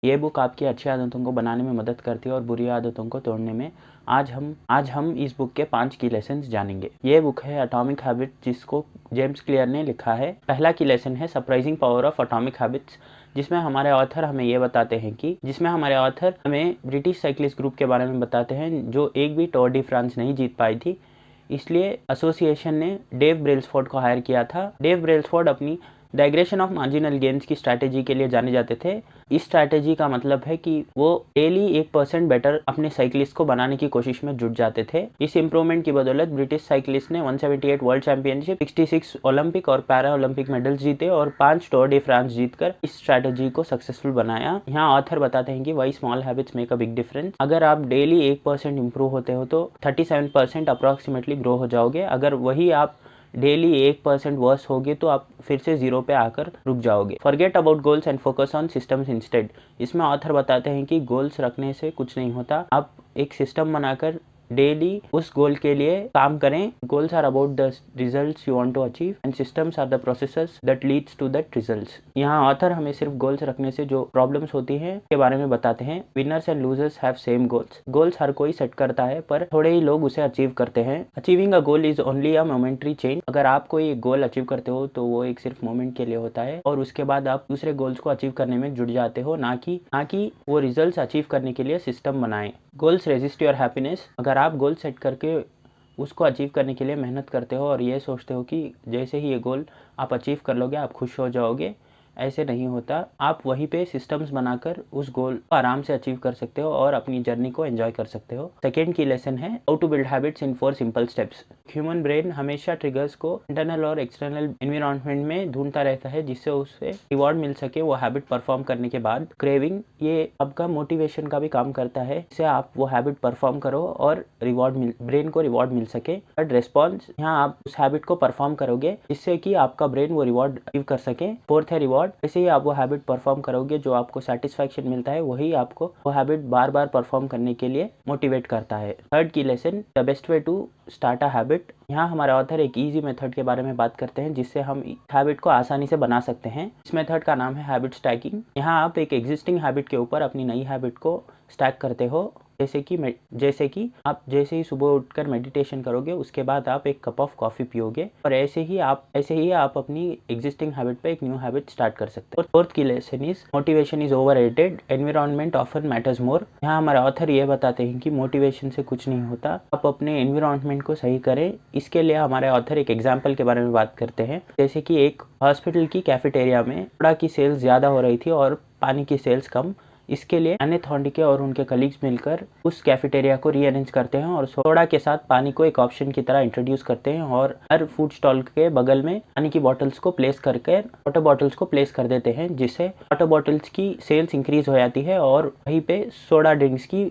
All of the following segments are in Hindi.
ये बुक आपकी अच्छी आदतों को बनाने में मदद करती है और बुरी आदतों को तोड़ने में। आज हम इस बुक के 5 की लेसन्स जानेंगे। ये बुक है एटॉमिक हैबिट, जिसको जेम्स क्लियर ने लिखा है। पहला की लेसन है surprising power of atomic habits, जिसमें हमारे ऑथर हमें ब्रिटिश साइकिलिस्ट ग्रुप के बारे में बताते हैं जो एक भी टूर डी फ्रांस नहीं जीत पाई थी। इसलिए एसोसिएशन ने डेव ब्रेल्सफोर्ड को हायर किया था। डेव ब्रेल्सफोर्ड अपनी the aggression of marginal gains की स्ट्रैटेजी के लिए जाने जाते थे। इस स्ट्रैटेजी का मतलब है कि वो डेली 1% बेटर अपने साइकिलिस्ट को बनाने की कोशिश में जुट जाते थे। इस इंप्रूवमेंट की बदौलत ब्रिटिश साइकिलिस्ट ने 178 वर्ल्ड चैंपियनशिप, 66 ओलंपिक और पैरा ओलंपिक मेडल्स जीते और 5 टूर डी फ्रांस जीतकर इस स्ट्रैटेजी को सक्सेसफुल बनाया। यहाँ ऑथर बताते हैं कि why small habits make a big difference. अगर आप डेली 1% इंप्रूव होते हो तो 37% अप्रॉक्सीमेटली ग्रो हो जाओगे। अगर वही आप डेली 1% वर्स होगे तो आप फिर से 0 पे आकर रुक जाओगे। Forget about goals and focus on systems instead. इसमें ऑथर बताते हैं कि गोल्स रखने से कुछ नहीं होता, आप एक सिस्टम बनाकर डेली उस गोल के लिए काम करें। Goals are about the results you want to achieve and systems are the processes that leads to that results. यहाँ ऑथर हमें सिर्फ गोल्स रखने से जो प्रॉब्लम्स होती हैं के बारे में बताते हैं। Winners and losers have same goals. Goals हर कोई सेट करता है पर थोड़े ही लोग उसे अचीव करते हैं। Achieving a goal is only a momentary change. अगर आप कोई गोल अचीव करते हो तो वो एक सिर्फ मोमेंट के लिए होता है और उसके बाद आप दूसरे गोल्स को अचीव करने में जुट जाते हो, ना कि वो रिजल्ट्स अचीव करने के लिए सिस्टम बनाएं। Goals resist your happiness. अगर आप गोल सेट करके उसको अचीव करने के लिए मेहनत करते हो और ये सोचते हो कि जैसे ही ये गोल आप अचीव कर लोगे आप खुश हो जाओगे, ऐसे नहीं होता। आप वहीं पे सिस्टम्स बनाकर उस गोल को आराम से अचीव कर सकते हो और अपनी जर्नी को एंजॉय कर सकते हो। सेकेंड की लेसन है how to build habits in 4 simple steps. Human brain हमेशा ट्रिगर्स को इंटरनल और एक्सटर्नल एनवायरनमेंट में ढूंढता रहता है जिससे उसे रिवॉर्ड मिल सके वो हैबिट परफॉर्म करने के बाद। क्रेविंग ये आपका मोटिवेशन का भी काम करता है, इससे आप वो हैबिट परफॉर्म करो और ब्रेन को रिवॉर्ड मिल सके। बट रेस्पॉन्स, यहाँ आप उस हैबिट को परफॉर्म करोगे जिससे कि आपका ब्रेन वो रिवॉर्ड अचीव कर सके। फोर्थ है रिवॉर्ड। ऐसे ही आप वो हैबिट परफॉर्म करोगे जो आपको सेटिस्फैक्शन मिलता है, वही आपको वो हैबिट बार बार परफॉर्म करने के लिए मोटिवेट करता है। थर्ड की lesson the best way to start a habit. यहाँ हमारे ऑथर एक इजी मेथड के बारे में बात करते हैं जिससे हम हैबिट को आसानी से बना सकते हैं। इस मेथड का नाम है हैबिट स्टैकिंग। यहाँ आप एक एग्जिस्टिंग हैबिट के ऊपर अपनी नई हैबिट को स्टैक करते हो। जैसे कि आप जैसे ही सुबह उठकर मेडिटेशन करोगे उसके बाद आप एक कप ऑफ कॉफी पियोगे और ऐसे ही आप अपनी एग्जिस्टिंग हैबिट पे एक न्यू हैबिट स्टार्ट कर सकते हो। फोर्थ की lesson is motivation is overrated, environment often matters more. यहाँ हमारे ऑथर ये बताते हैं कि मोटिवेशन से कुछ नहीं होता, आप अपने एनवायरनमेंट को सही करें। इसके लिए हमारे ऑथर एक एग्जाम्पल के बारे में बात करते हैं। जैसे कि एक हॉस्पिटल की कैफेटेरिया में सोडा की सेल्स ज़्यादा हो रही थी और पानी की सेल्स कम। इसके लिए एने थॉर्नडिके और उनके कलीग्स मिलकर उस कैफेटेरिया को रीअरेंज करते हैं और सोडा के साथ पानी को एक ऑप्शन की तरह इंट्रोड्यूस करते हैं और हर फूड स्टॉल के बगल में पानी की बॉटल्स को प्लेस करके वाटर बॉटल्स को प्लेस कर देते हैं, जिससे वाटर बॉटल्स की सेल्स इंक्रीज हो जाती है और वहीं पे सोडा ड्रिंक्स की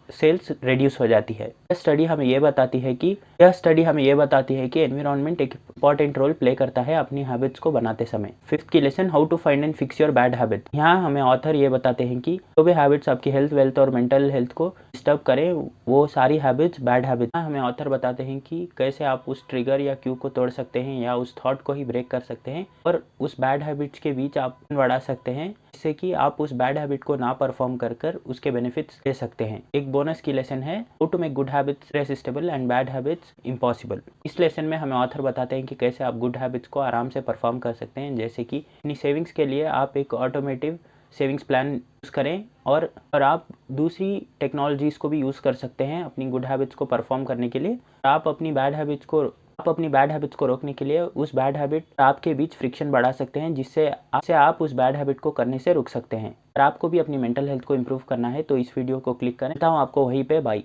सेल्स रिड्यूस हो जाती है। यह स्टडी हमें ये बताती है कि एनवायरनमेंट एक इंपॉर्टेंट रोल प्ले करता है अपनी हैबिट्स को बनाते समय। फिफ्थ की lesson how to find and fix your bad habit. यहाँ हमें ऑथर ये बताते हैं कि जो भी हैबिट्स आपकी हेल्थ, वेल्थ और मेंटल हेल्थ को डिस्टर्ब करें वो सारी हैबिट्स बैड हैबिट्स। हमें ऑथर बताते हैं कि कैसे आप उस ट्रिगर या क्यू को तोड़ सकते हैं या उस थॉट को ही ब्रेक कर सकते हैं और उस बैड हैबिट्स के बीच आप बढ़ा सकते हैं जिससे कि आप उस बैड हैबिट को ना परफॉर्म कर उसके बेनिफिट्स ले सकते हैं। एक बोनस की लेसन है how to make good habits resistible and bad habits impossible. इस लेसन में हमें ऑथर बताते हैं कि कैसे आप गुड हैबिट्स को आराम से परफॉर्म कर सकते हैं। जैसे कि अपनी सेविंग्स के लिए आप एक ऑटोमेटिव सेविंग्स प्लान यूज़ करें और आप दूसरी टेक्नोलॉजीज़ को भी यूज़ कर सकते हैं अपनी गुड हैबिट्स को परफॉर्म करने के लिए। आप अपनी बैड हैबिट्स को रोकने के लिए उस बैड हैबिट आपके बीच फ्रिक्शन बढ़ा सकते हैं जिससे आप उस बैड हैबिट को करने से रुक सकते हैं। अगर आपको भी अपनी मेंटल हेल्थ को इम्प्रूव करना है तो इस वीडियो को क्लिक करें। बताऊँ आपको वहीं पे बाय।